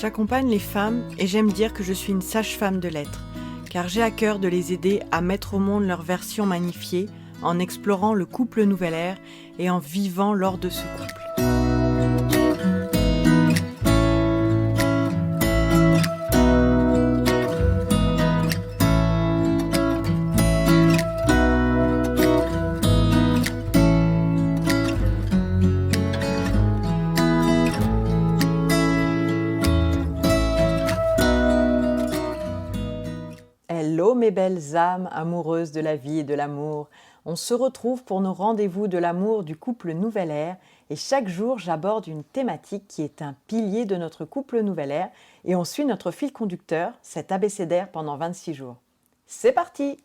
J'accompagne les femmes et j'aime dire que je suis une sage-femme de lettres, car j'ai à cœur de les aider à mettre au monde leur version magnifiée en explorant le couple nouvelle ère et en vivant lors de ce couple. Hello mes belles âmes amoureuses de la vie et de l'amour. On se retrouve pour nos rendez-vous de l'amour du couple nouvelle ère et chaque jour j'aborde une thématique qui est un pilier de notre couple nouvelle ère et on suit notre fil conducteur, cet abécédaire pendant 26 jours. C'est parti!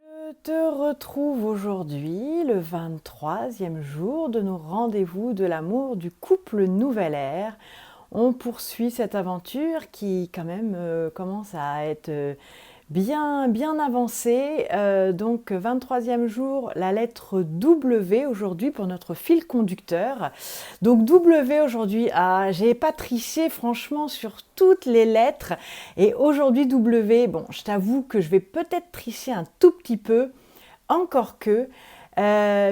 Je te retrouve aujourd'hui, le 23e jour de nos rendez-vous de l'amour du couple nouvelle ère. On poursuit cette aventure qui quand même commence à être bien avancée. Donc 23e jour, la lettre W aujourd'hui pour notre fil conducteur. Donc W aujourd'hui, j'ai pas triché franchement sur toutes les lettres. Et aujourd'hui W, bon, je t'avoue que je vais peut-être tricher un tout petit peu, encore que,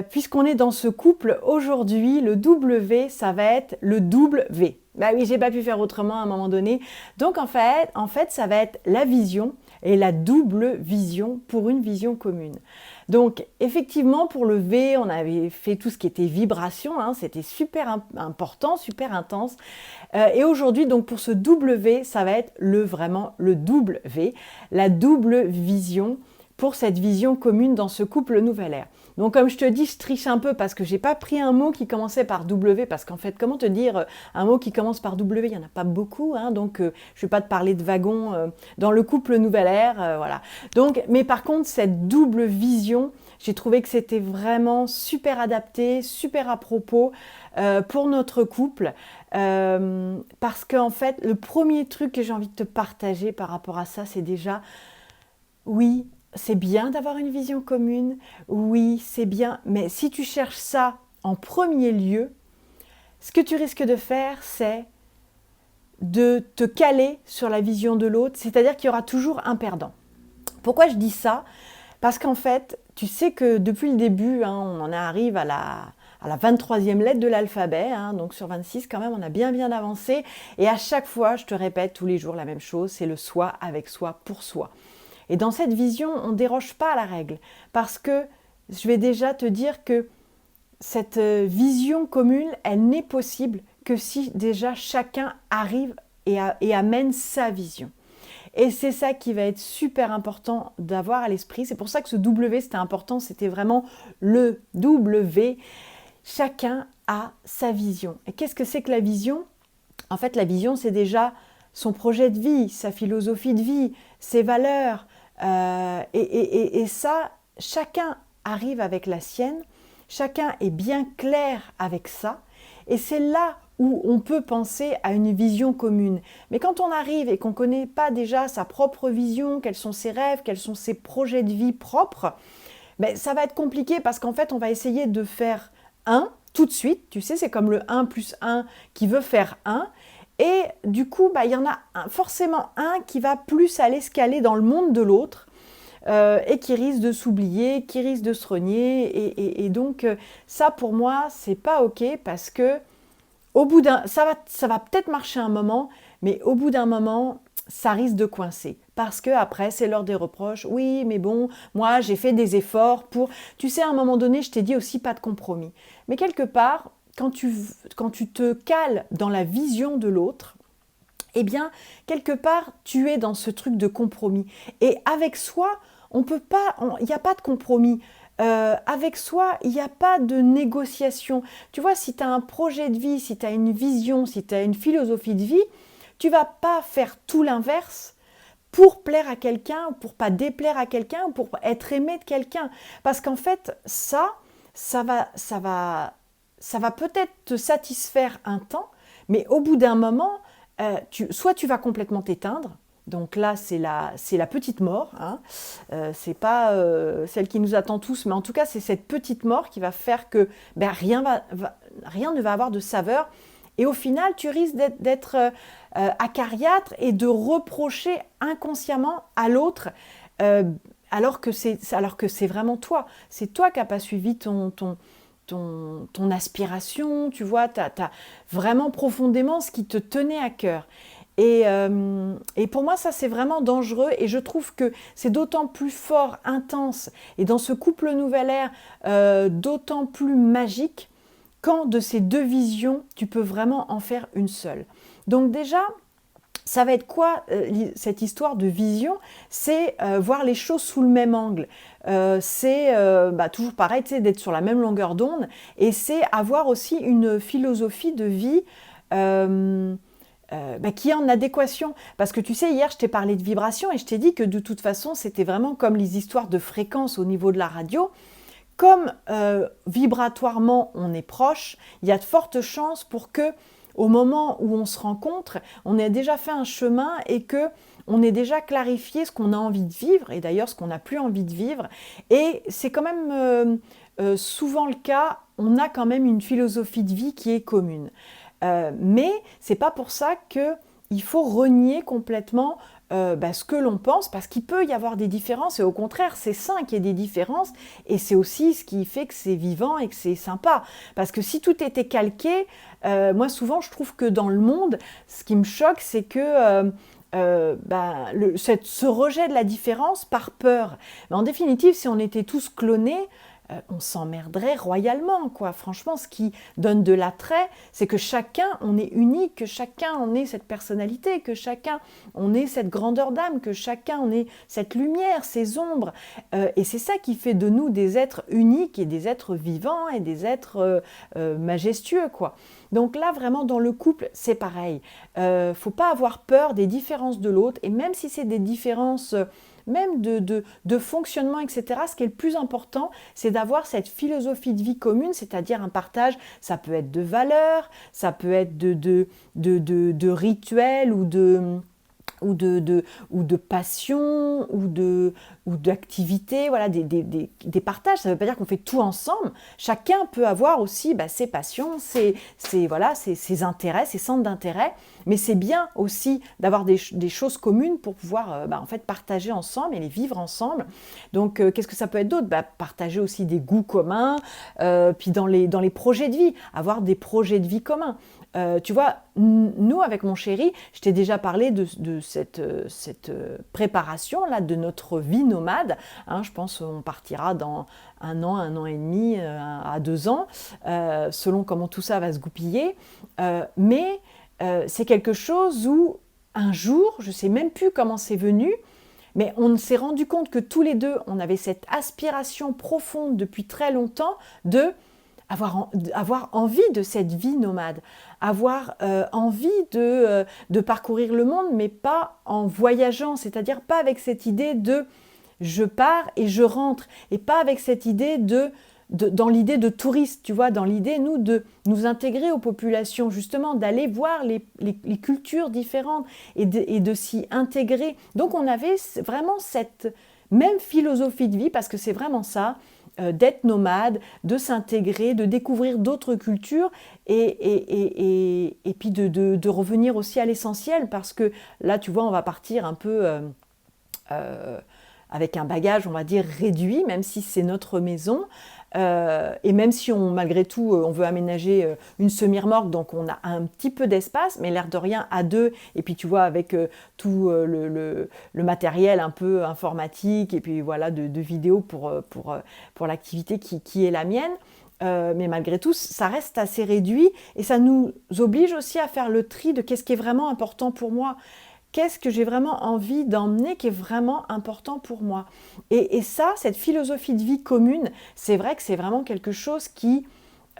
puisqu'on est dans ce couple, aujourd'hui, le W, ça va être le double V. Bah oui, j'ai pas pu faire autrement à un moment donné. Donc en fait, ça va être la vision et la double vision pour une vision commune. Donc effectivement, pour le V, on avait fait tout ce qui était vibration, hein, c'était super important, super intense. Et aujourd'hui, donc pour ce W, ça va être vraiment le double V, la double vision pour cette vision commune dans ce couple nouvelle ère. Donc comme je te dis, je triche un peu parce que j'ai pas pris un mot qui commençait par W, parce qu'en fait, comment te dire un mot qui commence par W, il n'y en a pas beaucoup, hein, donc je vais pas te parler de wagon dans le couple nouvelle ère, voilà. Donc, mais par contre, cette double vision, j'ai trouvé que c'était vraiment super adapté, super à propos pour notre couple, parce qu'en fait, le premier truc que j'ai envie de te partager par rapport à ça, c'est déjà, oui, c'est bien d'avoir une vision commune, oui, c'est bien, mais si tu cherches ça en premier lieu, ce que tu risques de faire, c'est de te caler sur la vision de l'autre, c'est-à-dire qu'il y aura toujours un perdant. Pourquoi je dis ça? Parce qu'en fait, tu sais que depuis le début, hein, on en arrive à la 23e lettre de l'alphabet, hein, donc sur 26 quand même, on a bien avancé, et à chaque fois, je te répète tous les jours la même chose, c'est le soi avec soi pour soi. Et dans cette vision, on ne déroge pas à la règle, parce que je vais déjà te dire que cette vision commune, elle n'est possible que si déjà chacun arrive et amène sa vision. Et c'est ça qui va être super important d'avoir à l'esprit. C'est pour ça que ce W, c'était important, c'était vraiment le W. Chacun a sa vision. Et qu'est-ce que c'est que la vision? En fait, la vision, c'est déjà son projet de vie, sa philosophie de vie, ses valeurs. Et ça, chacun arrive avec la sienne, chacun est bien clair avec ça, et c'est là où on peut penser à une vision commune. Mais quand on arrive et qu'on ne connaît pas déjà sa propre vision, quels sont ses rêves, quels sont ses projets de vie propres, ben, ça va être compliqué parce qu'en fait, on va essayer de faire un tout de suite. Tu sais, c'est comme le 1 plus 1 qui veut faire 1. Et du coup, bah, y en a forcément un qui va plus aller se caler dans le monde de l'autre et qui risque de s'oublier, qui risque de se renier. Et donc, ça pour moi, c'est pas OK parce que au bout ça va peut-être marcher un moment, mais au bout d'un moment, ça risque de coincer. Parce que après, c'est l'heure des reproches. Oui, mais bon, moi, j'ai fait des efforts pour... Tu sais, à un moment donné, je t'ai dit aussi pas de compromis. Mais quelque part, quand tu te cales dans la vision de l'autre, eh bien, quelque part, tu es dans ce truc de compromis. Et avec soi, il n'y a pas de compromis. Avec soi, il n'y a pas de négociation. Tu vois, si tu as un projet de vie, si tu as une vision, si tu as une philosophie de vie, tu ne vas pas faire tout l'inverse pour plaire à quelqu'un, pour pas déplaire à quelqu'un, pour être aimé de quelqu'un. Parce qu'en fait, ça va peut-être te satisfaire un temps, mais au bout d'un moment, soit tu vas complètement t'éteindre, donc là c'est la petite mort, hein. C'est pas celle qui nous attend tous, mais en tout cas c'est cette petite mort qui va faire que rien ne va avoir de saveur Et au final, tu risques d'être acariâtre et de reprocher inconsciemment à l'autre, euh, alors que c'est vraiment toi. C'est toi qui n'as pas suivi ton aspiration, tu vois, tu as vraiment profondément ce qui te tenait à cœur. Et pour moi, ça, c'est vraiment dangereux et je trouve que c'est d'autant plus fort, intense et dans ce couple nouvelle ère, d'autant plus magique quand de ces deux visions, tu peux vraiment en faire une seule. Donc déjà, ça va être quoi cette histoire de vision? C'est voir les choses sous le même angle. C'est toujours pareil, d'être sur la même longueur d'onde. Et c'est avoir aussi une philosophie de vie qui est en adéquation. Parce que tu sais, hier, je t'ai parlé de vibration et je t'ai dit que de toute façon, c'était vraiment comme les histoires de fréquences au niveau de la radio. Comme vibratoirement on est proche, il y a de fortes chances pour que au moment où on se rencontre, on ait déjà fait un chemin et que on ait déjà clarifié ce qu'on a envie de vivre et d'ailleurs ce qu'on n'a plus envie de vivre. Et c'est quand même souvent le cas, on a quand même une philosophie de vie qui est commune. Mais c'est pas pour ça qu'il faut renier complètement ce que l'on pense, parce qu'il peut y avoir des différences, et au contraire, c'est sain qu'il y ait des différences, et c'est aussi ce qui fait que c'est vivant et que c'est sympa. Parce que si tout était calqué, moi souvent je trouve que dans le monde, ce qui me choque, c'est que ce rejet de la différence par peur. Mais en définitive, si on était tous clonés, on s'emmerderait royalement, quoi. Franchement, ce qui donne de l'attrait, c'est que chacun, on est unique, que chacun, on ait cette personnalité, que chacun, on ait cette grandeur d'âme, que chacun, on ait cette lumière, ces ombres. Et c'est ça qui fait de nous des êtres uniques et des êtres vivants et des êtres majestueux, quoi. Donc là, vraiment, dans le couple, c'est pareil. Faut pas avoir peur des différences de l'autre, et même si c'est des différences même de fonctionnement, etc. Ce qui est le plus important, c'est d'avoir cette philosophie de vie commune, c'est-à-dire un partage, ça peut être de valeurs, ça peut être de rituels ou de passion, ou d'activité, voilà, des partages. Ça ne veut pas dire qu'on fait tout ensemble. Chacun peut avoir aussi ses passions, ses intérêts, ses centres d'intérêt. Mais c'est bien aussi d'avoir des choses communes pour pouvoir en fait partager ensemble et les vivre ensemble. Donc qu'est-ce que ça peut être d'autre? Partager aussi des goûts communs, puis dans les projets de vie, avoir des projets de vie communs. Tu vois, nous, avec mon chéri, je t'ai déjà parlé de cette préparation là de notre vie nomade. Hein, je pense qu'on partira dans un an et demi, à 2 ans, selon comment tout ça va se goupiller. Mais c'est quelque chose où, un jour, je ne sais même plus comment c'est venu, mais on s'est rendu compte que tous les deux, on avait cette aspiration profonde depuis très longtemps de avoir envie de cette vie nomade, avoir envie de parcourir le monde, mais pas en voyageant, c'est-à-dire pas avec cette idée de je pars et je rentre, et pas avec cette idée dans l'idée de touriste, tu vois, dans l'idée, nous, de nous intégrer aux populations, justement, d'aller voir les cultures différentes et de s'y intégrer. Donc on avait vraiment cette même philosophie de vie, parce que c'est vraiment ça, d'être nomade, de s'intégrer, de découvrir d'autres cultures et puis de revenir aussi à l'essentiel, parce que là, tu vois, on va partir un peu avec un bagage, on va dire, réduit, même si c'est notre maison. Et même si malgré tout, on veut aménager une semi-remorque, donc on a un petit peu d'espace, mais l'air de rien à deux, et puis tu vois, avec tout le matériel un peu informatique, et puis voilà, de vidéos pour l'activité qui est la mienne. Mais malgré tout, ça reste assez réduit, et ça nous oblige aussi à faire le tri de qu'est-ce qui est vraiment important pour moi. Qu'est-ce que j'ai vraiment envie d'emmener qui est vraiment important pour moi? Et ça, cette philosophie de vie commune, c'est vrai que c'est vraiment quelque chose qui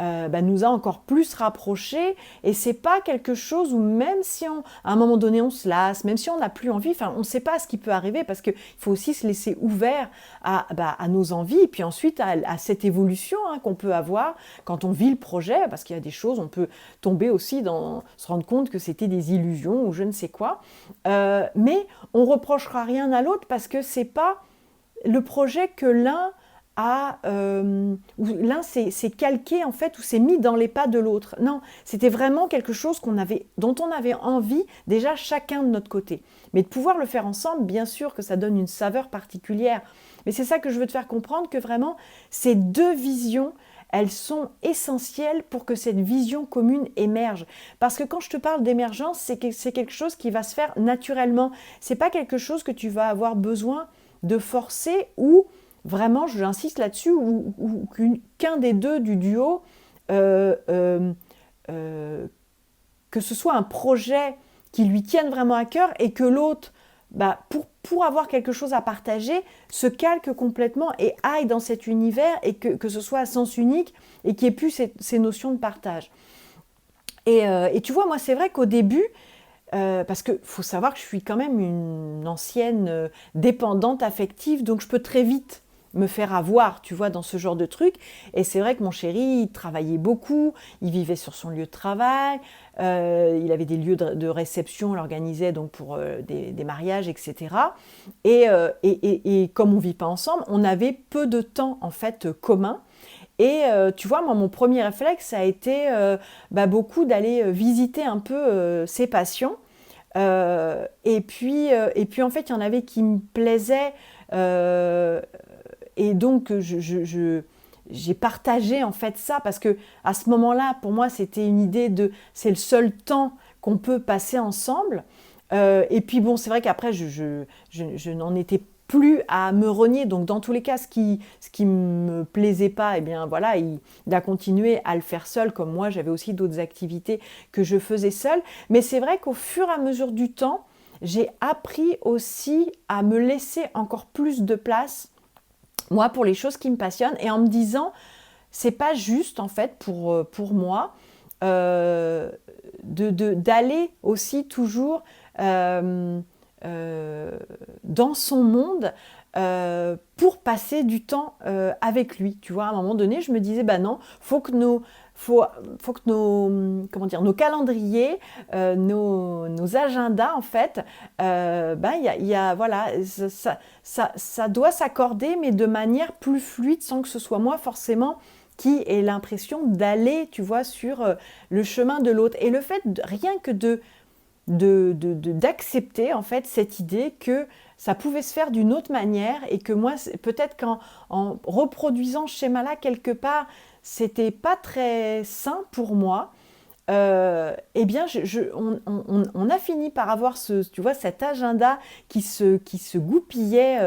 nous a encore plus rapprochés, et c'est pas quelque chose où même si à un moment donné on se lasse, même si on n'a plus envie, on ne sait pas ce qui peut arriver, parce qu'il faut aussi se laisser ouvert à nos envies, et puis ensuite à cette évolution qu'on peut avoir quand on vit le projet, parce qu'il y a des choses, on peut tomber aussi se rendre compte que c'était des illusions ou je ne sais quoi, mais on reprochera rien à l'autre, parce que c'est pas le projet que l'un où l'un s'est calqué en fait, ou s'est mis dans les pas de l'autre. Non, c'était vraiment quelque chose dont on avait envie déjà chacun de notre côté. Mais de pouvoir le faire ensemble, bien sûr que ça donne une saveur particulière. Mais c'est ça que je veux te faire comprendre, que vraiment ces deux visions, elles sont essentielles pour que cette vision commune émerge. Parce que quand je te parle d'émergence, c'est quelque chose qui va se faire naturellement. C'est pas quelque chose que tu vas avoir besoin de forcer, ou vraiment, j'insiste là-dessus, ou qu'un des deux du duo, euh, euh, euh, que ce soit un projet qui lui tienne vraiment à cœur, et que l'autre, pour avoir quelque chose à partager, se calque complètement et aille dans cet univers, et que ce soit à sens unique, et qu'il n'y ait plus ces notions de partage. Et tu vois, moi, c'est vrai qu'au début, parce qu'il faut savoir que je suis quand même une ancienne dépendante affective, donc je peux très vite me faire avoir, tu vois, dans ce genre de truc. Et c'est vrai que mon chéri, il travaillait beaucoup, il vivait sur son lieu de travail, il avait des lieux de réception, on l'organisait donc pour des mariages, etc. Et comme on ne vit pas ensemble, on avait peu de temps en fait commun. Et tu vois, moi, mon premier réflexe, ça a été beaucoup d'aller visiter un peu ses passions. Et puis, en fait, il y en avait qui me plaisaient. Et donc, j'ai partagé en fait ça, parce que à ce moment-là, pour moi, c'était une idée c'est le seul temps qu'on peut passer ensemble. Et puis bon, c'est vrai qu'après, je n'en étais plus à me renier. Donc dans tous les cas, ce qui me plaisait pas, eh bien voilà, il a continué à le faire seul, comme moi, j'avais aussi d'autres activités que je faisais seule. Mais c'est vrai qu'au fur et à mesure du temps, j'ai appris aussi à me laisser encore plus de place, moi, pour les choses qui me passionnent, et en me disant, c'est pas juste en fait pour moi euh, d'aller aussi toujours euh, dans son monde, pour passer du temps avec lui. Tu vois, à un moment donné, je me disais, bah non, faut, faut que comment dire, nos calendriers, nos agendas, en fait, voilà, ça doit s'accorder, mais de manière plus fluide, sans que ce soit moi forcément qui ait l'impression d'aller, tu vois, sur le chemin de l'autre. Et le fait, rien que d'accepter en fait cette idée que ça pouvait se faire d'une autre manière, et que moi, peut-être qu'en reproduisant ce schéma-là quelque part, c'était pas très sain pour moi. Eh bien, on a fini par avoir tu vois, cet agenda qui se goupillait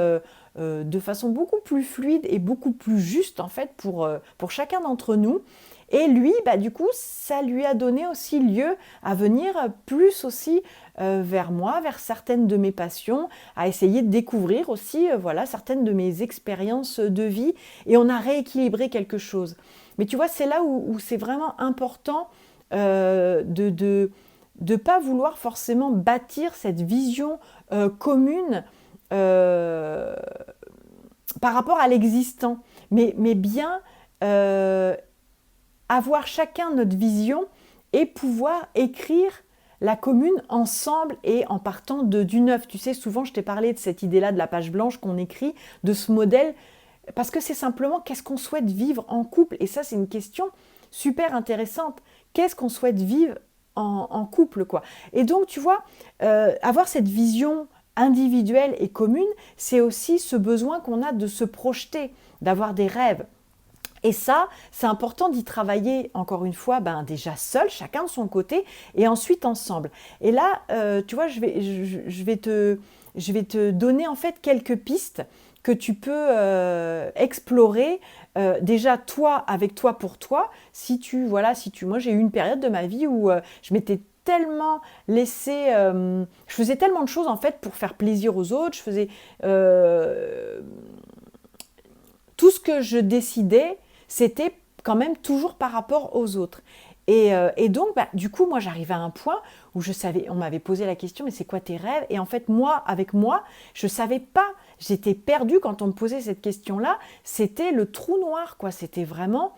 de façon beaucoup plus fluide et beaucoup plus juste en fait pour chacun d'entre nous. Et lui, du coup, ça lui a donné aussi lieu à venir plus aussi vers moi, vers certaines de mes passions, à essayer de découvrir aussi voilà, certaines de mes expériences de vie, et on a rééquilibré quelque chose. Mais tu vois, c'est là où c'est vraiment important de pas vouloir forcément bâtir cette vision commune euh, par rapport à l'existant, mais bien euh, avoir chacun notre vision, et pouvoir écrire la commune ensemble, et en partant du neuf. Tu sais, souvent je t'ai parlé de cette idée-là de la page blanche qu'on écrit, de ce modèle, parce que c'est simplement qu'est-ce qu'on souhaite vivre en couple. Et ça, c'est une question super intéressante. Qu'est-ce qu'on souhaite vivre en couple, quoi. Et donc, tu vois, avoir cette vision individuelle et commune, c'est aussi ce besoin qu'on a de se projeter, d'avoir des rêves. Et ça, c'est important d'y travailler, encore une fois, déjà seul, chacun de son côté, et ensuite ensemble. Et là, tu vois, je vais te donner en fait quelques pistes que tu peux explorer. Déjà, toi, avec toi pour toi, moi, j'ai eu une période de ma vie où je m'étais tellement laissée, je faisais tellement de choses en fait pour faire plaisir aux autres, je faisais tout ce que je décidais, c'était quand même toujours par rapport aux autres. Et donc, du coup, moi, j'arrivais à un point où je savais, on m'avait posé la question, mais c'est quoi tes rêves? Et en fait, moi, avec moi, je ne savais pas. J'étais perdue quand on me posait cette question-là. C'était le trou noir, quoi. C'était vraiment,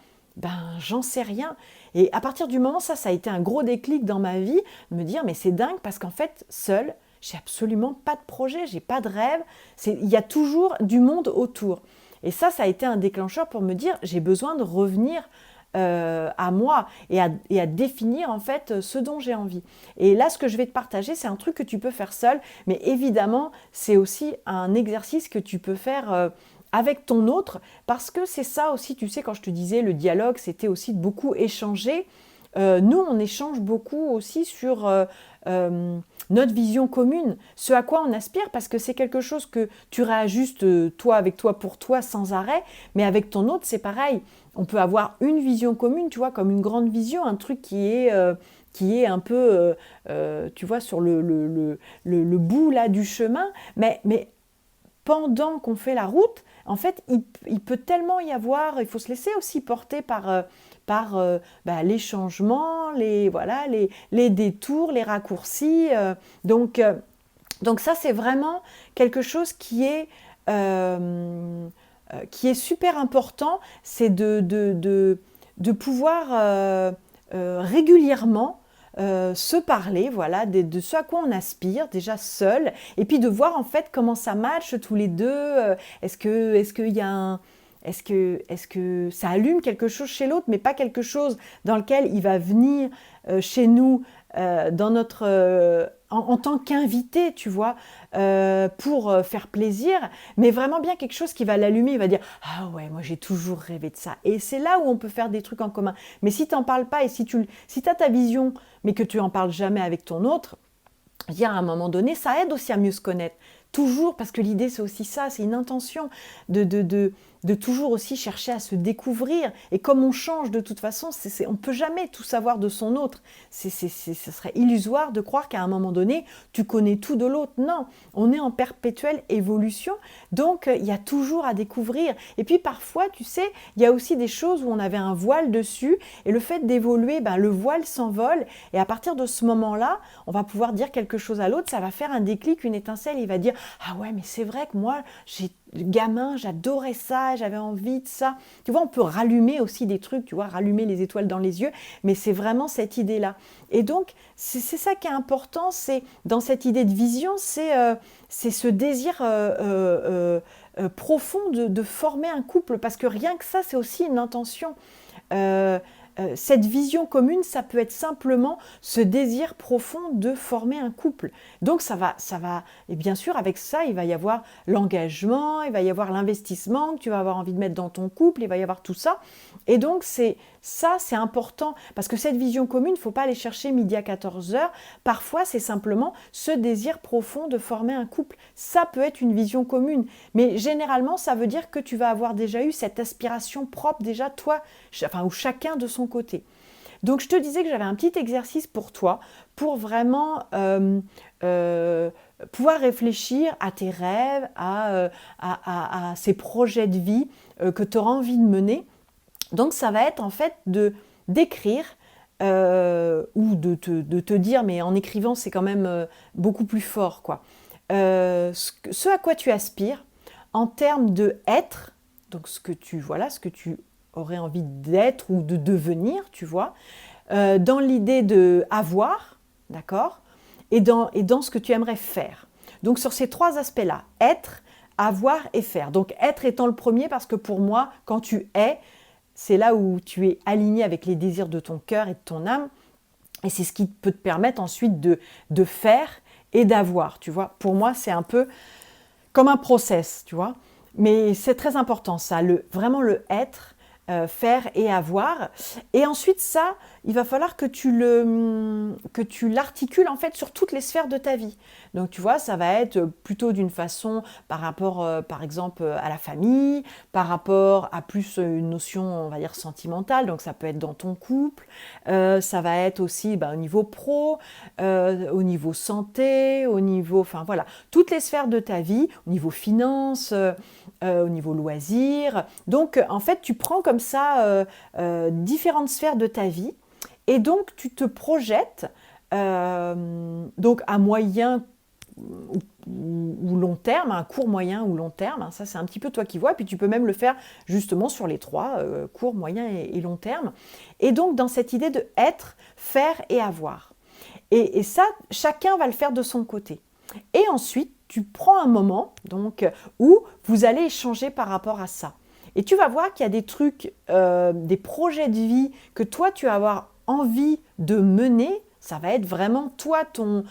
j'en sais rien. Et à partir du moment, ça a été un gros déclic dans ma vie, de me dire, mais c'est dingue, parce qu'en fait, seule, j'ai absolument pas de projet, j'ai pas de rêve. Il y a toujours du monde autour. Et ça a été un déclencheur pour me dire, j'ai besoin de revenir à moi et à définir en fait ce dont j'ai envie. Et là, ce que je vais te partager, c'est un truc que tu peux faire seul, mais évidemment, c'est aussi un exercice que tu peux faire avec ton autre, parce que c'est ça aussi, tu sais, quand je te disais le dialogue, c'était aussi de beaucoup échanger. Nous, on échange beaucoup aussi sur notre vision commune, ce à quoi on aspire, parce que c'est quelque chose que tu réajustes toi avec toi pour toi sans arrêt, mais avec ton autre, c'est pareil. On peut avoir une vision commune, tu vois, comme une grande vision, un truc qui est un peu, tu vois, sur le bout là du chemin, mais pendant qu'on fait la route, en fait, il peut tellement y avoir, il faut se laisser aussi porter par les changements, voilà, les détours, les raccourcis. Donc ça, c'est vraiment quelque chose qui est super important, c'est de pouvoir régulièrement se parler, voilà, de ce à quoi on aspire, déjà seul, et puis de voir en fait comment ça matche tous les deux. Est-ce qu'il y a est-ce que ça allume quelque chose chez l'autre, mais pas quelque chose dans lequel il va venir chez nous en tant qu'invité, tu vois, pour faire plaisir, mais vraiment bien quelque chose qui va l'allumer. Il va dire « Ah ouais, moi j'ai toujours rêvé de ça ». Et c'est là où on peut faire des trucs en commun. Mais si tu n'en parles pas et si tu as ta vision, mais que tu n'en parles jamais avec ton autre, à un moment donné, ça aide aussi à mieux se connaître. Toujours, parce que l'idée c'est aussi ça, c'est une intention de toujours aussi chercher à se découvrir. Et comme on change de toute façon, on ne peut jamais tout savoir de son autre. Ce serait illusoire de croire qu'à un moment donné, tu connais tout de l'autre. Non, on est en perpétuelle évolution, donc il y a toujours à découvrir. Et puis parfois, tu sais, il y a aussi des choses où on avait un voile dessus, et le fait d'évoluer, le voile s'envole, et à partir de ce moment-là, on va pouvoir dire quelque chose à l'autre, ça va faire un déclic, une étincelle, il va dire « Ah ouais, mais c'est vrai que moi, gamin, j'adorais ça, j'avais envie de ça. » Tu vois, on peut rallumer aussi des trucs, tu vois, rallumer les étoiles dans les yeux, mais c'est vraiment cette idée-là. Et donc, c'est ça qui est important, c'est dans cette idée de vision, c'est ce désir profond de former un couple, parce que rien que ça, c'est aussi une intention. Cette vision commune, ça peut être simplement ce désir profond de former un couple. Donc ça va, et bien sûr avec ça, il va y avoir l'engagement, il va y avoir l'investissement que tu vas avoir envie de mettre dans ton couple, il va y avoir tout ça. Et donc c'est important, parce que cette vision commune, il ne faut pas aller chercher midi à 14 heures. Parfois, c'est simplement ce désir profond de former un couple. Ça peut être une vision commune, mais généralement, ça veut dire que tu vas avoir déjà eu cette aspiration propre, déjà toi, ou chacun de son côté. Donc, je te disais que j'avais un petit exercice pour toi, pour vraiment pouvoir réfléchir à tes rêves, à ces projets de vie que tu auras envie de mener. Donc, ça va être en fait d'écrire ou de te dire, mais en écrivant, c'est quand même beaucoup plus fort, quoi. Ce à quoi tu aspires en termes de être, donc ce que tu aurais envie d'être ou de devenir, tu vois, dans l'idée de avoir, d'accord, et dans ce que tu aimerais faire. Donc sur ces trois aspects-là, être, avoir et faire. Donc être étant le premier, parce que pour moi, quand tu es, c'est là où tu es aligné avec les désirs de ton cœur et de ton âme, et c'est ce qui peut te permettre ensuite de faire et d'avoir, tu vois. Pour moi, c'est un peu comme un process, tu vois. Mais c'est très important ça, vraiment le être, faire et avoir. Et ensuite ça, il va falloir que tu l'articules en fait sur toutes les sphères de ta vie. Donc tu vois, ça va être plutôt d'une façon par rapport, par exemple, à la famille, par rapport à plus une notion, on va dire, sentimentale. Donc ça peut être dans ton couple, ça va être aussi au niveau pro, au niveau santé, au niveau, enfin voilà, toutes les sphères de ta vie, au niveau finance, au niveau loisirs. Donc en fait, tu prends comme ça différentes sphères de ta vie, et donc tu te projettes donc à moyen ou long terme, à court, moyen ou long terme, ça c'est un petit peu toi qui vois, puis tu peux même le faire justement sur les trois, court, moyen et long terme. Et donc dans cette idée de être, faire et avoir. Et ça, chacun va le faire de son côté. Et ensuite, tu prends un moment donc, où vous allez échanger par rapport à ça. Et tu vas voir qu'il y a des trucs, des projets de vie que toi, tu vas avoir envie de mener. Ça va être vraiment toi, ton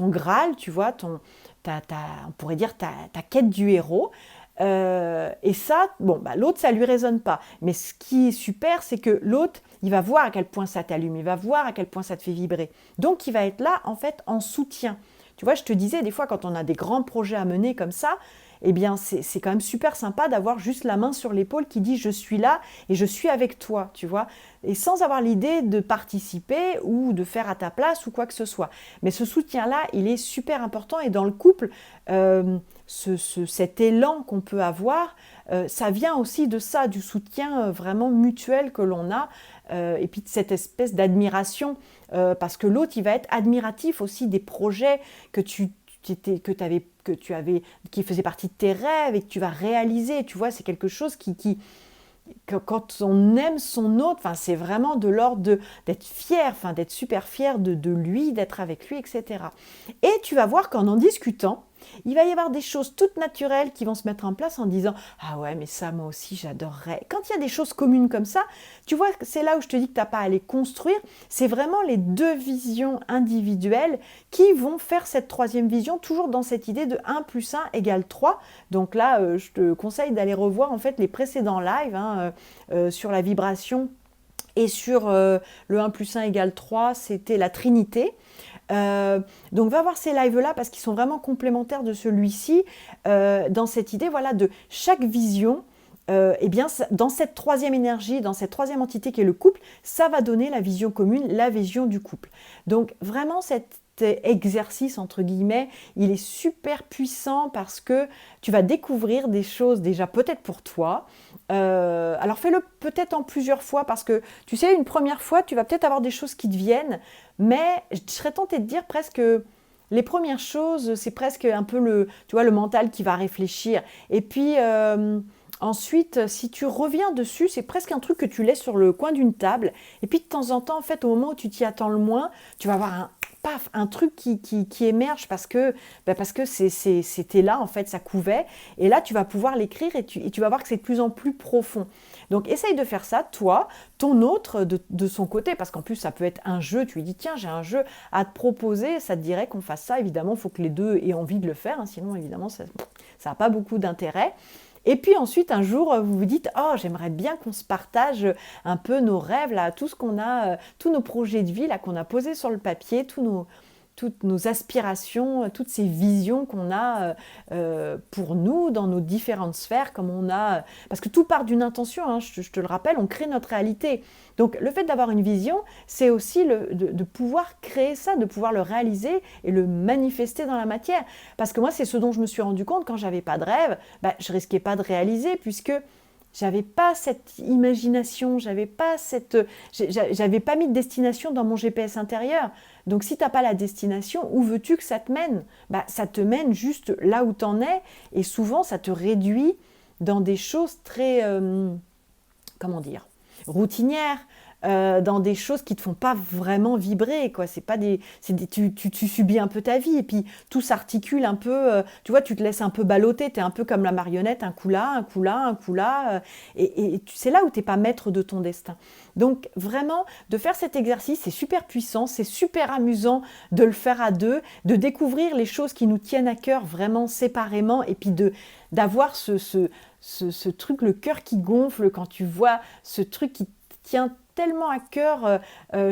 Graal, tu vois, on pourrait dire ta quête du héros. Et ça, bon, bah, l'autre, ça lui résonne pas. Mais ce qui est super, c'est que l'autre, il va voir à quel point ça t'allume, il va voir à quel point ça te fait vibrer. Donc, il va être là, en fait, en soutien. Tu vois, je te disais, des fois, quand on a des grands projets à mener comme ça, eh bien, c'est quand même super sympa d'avoir juste la main sur l'épaule qui dit « je suis là et je suis avec toi », tu vois, et sans avoir l'idée de participer ou de faire à ta place ou quoi que ce soit. Mais ce soutien-là, il est super important et dans le couple, cet élan qu'on peut avoir, ça vient aussi de ça, du soutien vraiment mutuel que l'on a et puis de cette espèce d'admiration parce que l'autre, il va être admiratif aussi des projets que tu avais, qui faisait partie de tes rêves et que tu vas réaliser. Tu vois, c'est quelque chose que quand on aime son autre, c'est vraiment de l'ordre d'être fier, d'être super fier de lui, d'être avec lui, etc. Et tu vas voir qu'en discutant, il va y avoir des choses toutes naturelles qui vont se mettre en place en disant « Ah ouais, mais ça, moi aussi, j'adorerais. » Quand il y a des choses communes comme ça, tu vois, c'est là où je te dis que tu n'as pas à les construire. C'est vraiment les deux visions individuelles qui vont faire cette troisième vision, toujours dans cette idée de 1 plus 1 égale 3. Donc là, je te conseille d'aller revoir en fait les précédents lives sur la vibration et sur le 1 plus 1 égale 3, c'était la Trinité. Donc va voir ces lives-là parce qu'ils sont vraiment complémentaires de celui-ci dans cette idée voilà, de chaque vision. Eh bien, dans cette troisième énergie, dans cette troisième entité qui est le couple, ça va donner la vision commune, la vision du couple. Donc vraiment cet exercice, entre guillemets, il est super puissant parce que tu vas découvrir des choses déjà peut-être pour toi. Alors fais-le peut-être en plusieurs fois parce que tu sais, une première fois, tu vas peut-être avoir des choses qui te viennent, mais je serais tentée de dire presque les premières choses, c'est presque un peu le mental qui va réfléchir. Et puis ensuite, si tu reviens dessus, c'est presque un truc que tu laisses sur le coin d'une table. Et puis de temps en temps, en fait, au moment où tu t'y attends le moins, tu vas avoir un truc qui émerge parce que c'était là, en fait, ça couvait. Et là, tu vas pouvoir l'écrire et tu vas voir que c'est de plus en plus profond. Donc, essaye de faire ça, toi, ton autre, de son côté, parce qu'en plus, ça peut être un jeu. Tu lui dis, tiens, j'ai un jeu à te proposer, ça te dirait qu'on fasse ça. Évidemment, il faut que les deux aient envie de le faire, sinon, évidemment, ça n'a pas beaucoup d'intérêt. Et puis ensuite, un jour, vous vous dites « Oh, j'aimerais bien qu'on se partage un peu nos rêves, là, tout ce qu'on a, tous nos projets de vie là, qu'on a posés sur le papier, toutes nos aspirations, toutes ces visions qu'on a pour nous dans nos différentes sphères, comme on a... Parce que tout part d'une intention, je te le rappelle, on crée notre réalité. Donc le fait d'avoir une vision, c'est aussi de pouvoir créer ça, de pouvoir le réaliser et le manifester dans la matière. Parce que moi, c'est ce dont je me suis rendu compte quand j'avais pas de rêve, je risquais pas de réaliser puisque j'avais pas cette imagination, j'avais pas mis de destination dans mon GPS intérieur. Donc si tu n'as pas la destination, où veux-tu que ça te mène ? Ça te mène juste là où tu en es et souvent ça te réduit dans des choses très, routinières, dans des choses qui ne te font pas vraiment vibrer, quoi. Tu subis un peu ta vie et puis tout s'articule un peu, tu vois, tu te laisses un peu balloter, tu es un peu comme la marionnette, un coup là, un coup là, un coup là, et c'est là où tu n'es pas maître de ton destin. Donc vraiment, de faire cet exercice, c'est super puissant, c'est super amusant de le faire à deux, de découvrir les choses qui nous tiennent à cœur vraiment séparément et puis d'avoir ce truc, le cœur qui gonfle quand tu vois ce truc qui tient tellement à cœur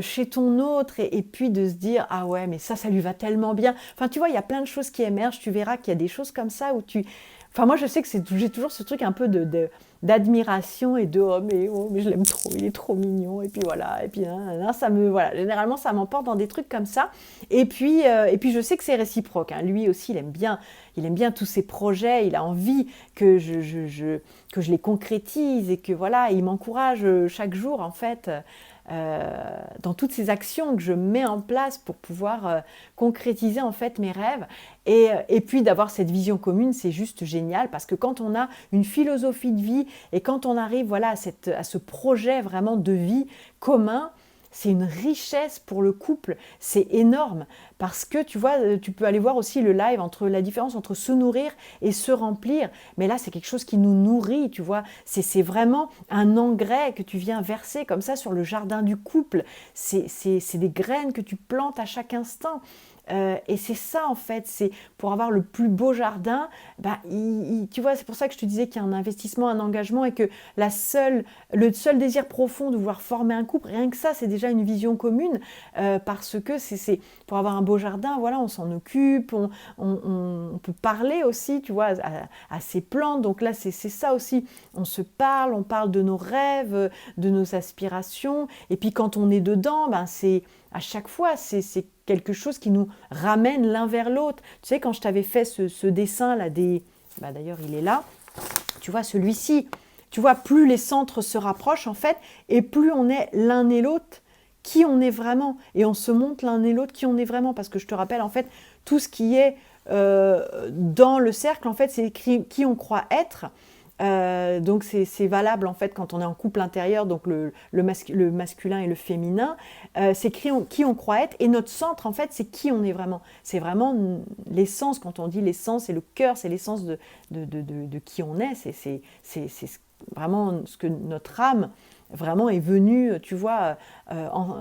chez ton autre et puis de se dire « Ah ouais, mais ça lui va tellement bien ». Enfin, tu vois, il y a plein de choses qui émergent. Tu verras qu'il y a des choses comme ça où tu... Enfin, moi, je sais que j'ai toujours ce truc un peu d'admiration et de oh mais je l'aime trop, il est trop mignon et puis voilà et puis généralement ça m'emporte dans des trucs comme ça et puis je sais que c'est réciproque, lui aussi il aime bien tous ses projets, il a envie que je les concrétise et que voilà, il m'encourage chaque jour en fait dans toutes ces actions que je mets en place pour pouvoir concrétiser en fait mes rêves et puis d'avoir cette vision commune, c'est juste génial parce que quand on a une philosophie de vie et quand on arrive voilà, à ce projet vraiment de vie commun, c'est une richesse pour le couple, c'est énorme. Parce que tu vois, tu peux aller voir aussi le live entre la différence entre se nourrir et se remplir. Mais là, c'est quelque chose qui nous nourrit, tu vois. C'est vraiment un engrais que tu viens verser comme ça sur le jardin du couple. C'est des graines que tu plantes à chaque instant. Et c'est ça en fait, c'est pour avoir le plus beau jardin, bah, tu vois, c'est pour ça que je te disais qu'il y a un investissement, un engagement et que le seul désir profond de vouloir former un couple, rien que ça, c'est déjà une vision commune parce que c'est pour avoir un beau jardin, voilà, on s'en occupe, on peut parler aussi, tu vois, à ces plantes. Donc là, c'est ça aussi, on se parle, on parle de nos rêves, de nos aspirations. Et puis quand on est dedans, ben c'est à chaque fois, c'est quelque chose qui nous ramène l'un vers l'autre. Tu sais, quand je t'avais fait ce dessin là bah, d'ailleurs il est là, tu vois celui-ci, tu vois, plus les centres se rapprochent en fait, et plus on est l'un et l'autre qui on est vraiment, et on se montre l'un et l'autre qui on est vraiment, parce que je te rappelle en fait, tout ce qui est dans le cercle, en fait, c'est qui on croit être. Donc c'est valable en fait quand on est en couple intérieur, donc le masculin et le féminin, c'est qui on croit être, et notre centre en fait c'est qui on est vraiment. C'est vraiment l'essence, quand on dit l'essence, c'est le cœur, c'est l'essence de qui on est, c'est vraiment ce que notre âme vraiment est venue, tu vois,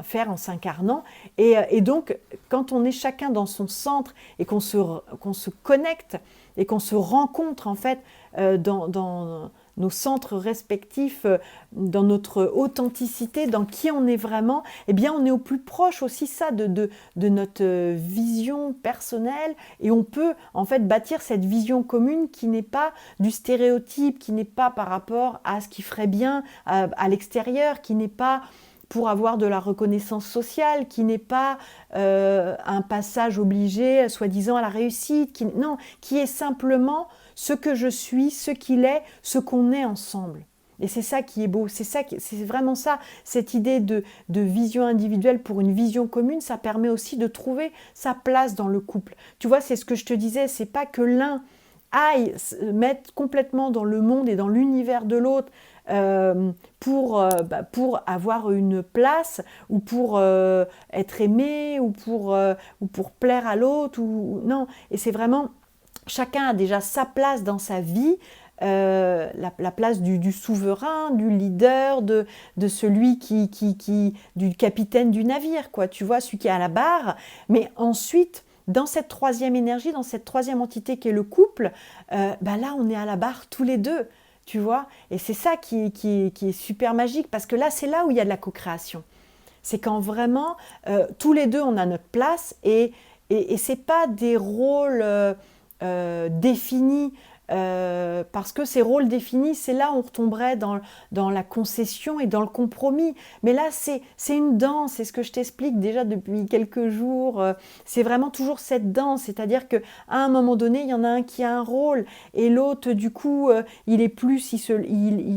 faire en s'incarnant. Et donc quand on est chacun dans son centre et qu'on se connecte et qu'on se rencontre en fait dans nos centres respectifs, dans notre authenticité, dans qui on est vraiment, eh bien on est au plus proche aussi ça de notre vision personnelle, et on peut en fait bâtir cette vision commune qui n'est pas du stéréotype, qui n'est pas par rapport à ce qui ferait bien à l'extérieur, qui n'est pas pour avoir de la reconnaissance sociale, qui n'est pas un passage obligé, soi-disant, à la réussite, non, qui est simplement ce que je suis, ce qu'il est, ce qu'on est ensemble. Et c'est ça qui est beau, c'est vraiment ça, cette idée de vision individuelle pour une vision commune, ça permet aussi de trouver sa place dans le couple. Tu vois, c'est ce que je te disais, c'est pas que l'un aille se mettre complètement dans le monde et dans l'univers de l'autre, pour avoir une place, ou pour être aimé, ou pour plaire à l'autre, non. Et c'est vraiment, chacun a déjà sa place dans sa vie, la place du souverain, du leader, de celui du capitaine du navire, quoi, tu vois, celui qui est à la barre. Mais ensuite, dans cette troisième énergie, dans cette troisième entité qui est le couple, bah là on est à la barre tous les deux, tu vois. Et c'est ça qui est super magique, parce que là c'est là où il y a de la co-création. C'est quand vraiment tous les deux on a notre place, et c'est pas des rôles définis, parce que ces rôles définis, c'est là où on retomberait dans la concession et dans le compromis. Mais là, c'est une danse, c'est ce que je t'explique déjà depuis quelques jours. C'est vraiment toujours cette danse, c'est-à-dire qu'à un moment donné, il y en a un qui a un rôle, et l'autre, du coup, il est plus, il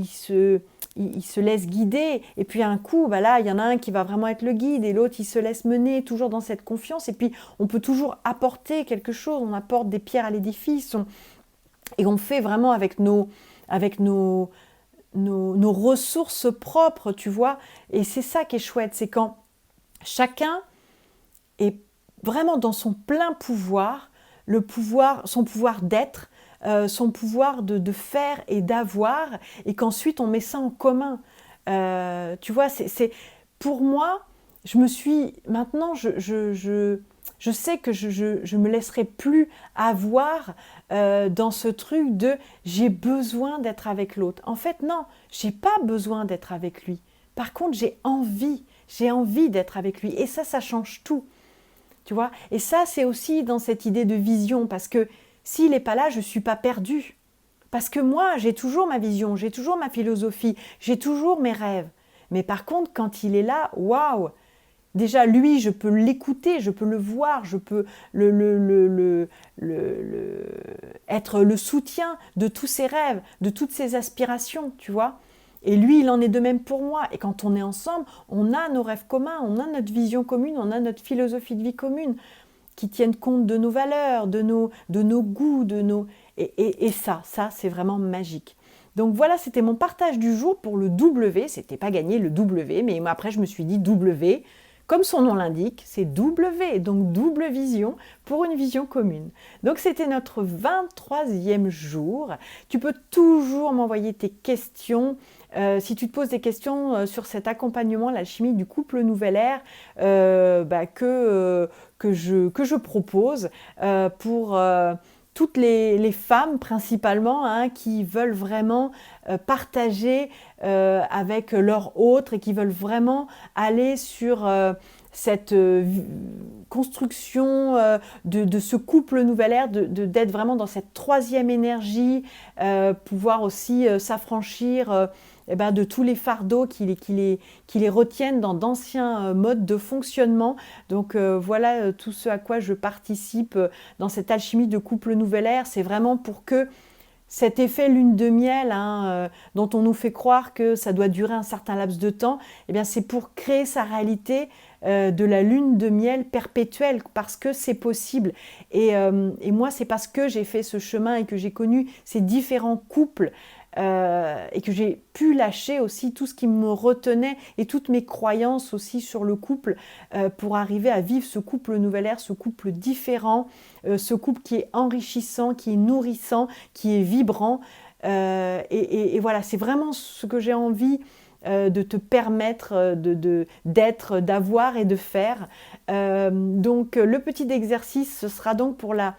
se laisse guider, et puis un coup, bah là, il y en a un qui va vraiment être le guide, et l'autre, il se laisse mener, toujours dans cette confiance, et puis on peut toujours apporter quelque chose, on apporte des pierres à l'édifice, et on fait vraiment avec nos ressources propres, tu vois. Et c'est ça qui est chouette, c'est quand chacun est vraiment dans son plein pouvoir, son pouvoir d'être, son pouvoir de faire et d'avoir, et qu'ensuite on met ça en commun. Tu vois, pour moi, maintenant, je sais que je me laisserai plus avoir dans ce truc de j'ai besoin d'être avec l'autre. En fait, non, j'ai pas besoin d'être avec lui. Par contre, j'ai envie d'être avec lui. Et ça change tout. Tu vois? Et ça, c'est aussi dans cette idée de vision, parce que s'il n'est pas là, je ne suis pas perdue. Parce que moi, j'ai toujours ma vision, j'ai toujours ma philosophie, j'ai toujours mes rêves. Mais par contre, quand il est là, waouh! Déjà, lui, je peux l'écouter, je peux le voir, je peux être le soutien de tous ses rêves, de toutes ses aspirations, tu vois. Et lui, il en est de même pour moi. Et quand on est ensemble, on a nos rêves communs, on a notre vision commune, on a notre philosophie de vie commune, qui tiennent compte de nos valeurs, de nos goûts, et ça, c'est vraiment magique. Donc voilà, c'était mon partage du jour pour le W. C'était pas gagné le W, mais après je me suis dit W. Comme son nom l'indique, c'est W, donc double vision pour une vision commune. Donc c'était notre 23e jour. Tu peux toujours m'envoyer tes questions. Si tu te poses des questions sur cet accompagnement, l'alchimie du couple nouvelle ère, que je propose pour toutes les femmes principalement, hein, qui veulent vraiment partager avec leurs autres et qui veulent vraiment aller sur cette construction de ce couple nouvelle ère, d'être vraiment dans cette troisième énergie, pouvoir aussi s'affranchir de tous les fardeaux qui les retiennent dans d'anciens modes de fonctionnement. Donc voilà tout ce à quoi je participe dans cette alchimie de couple nouvelle ère. C'est vraiment pour que cet effet lune de miel, hein, dont on nous fait croire que ça doit durer un certain laps de temps, eh bien c'est pour créer sa réalité de la lune de miel perpétuelle, parce que c'est possible. Et moi, c'est parce que j'ai fait ce chemin et que j'ai connu ces différents couples et que j'ai pu lâcher aussi tout ce qui me retenait et toutes mes croyances aussi sur le couple pour arriver à vivre ce couple nouvelle ère, ce couple différent, ce couple qui est enrichissant, qui est nourrissant, qui est vibrant. Et voilà, c'est vraiment ce que j'ai envie de te permettre d'être, d'avoir et de faire. Donc le petit exercice, ce sera donc pour la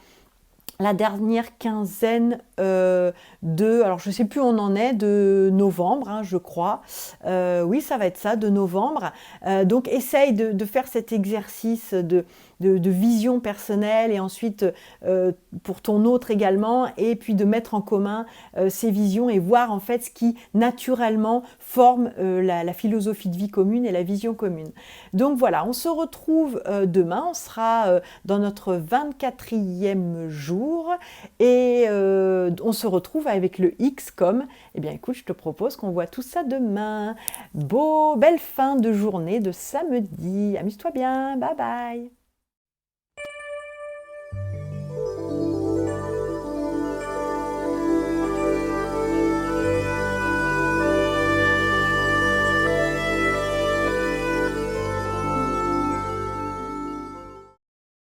dernière quinzaine alors je ne sais plus où on en est, de novembre, hein, je crois. Oui, ça va être ça, de novembre. Donc essaye de faire cet exercice de vision personnelle et ensuite pour ton autre également, et puis de mettre en commun ces visions et voir en fait ce qui naturellement forme la philosophie de vie commune et la vision commune. Donc voilà, on se retrouve demain, on sera dans notre 24e jour et on se retrouve avec le X comme, eh bien écoute, je te propose qu'on voit tout ça demain. Belle fin de journée de samedi, amuse-toi bien, bye bye.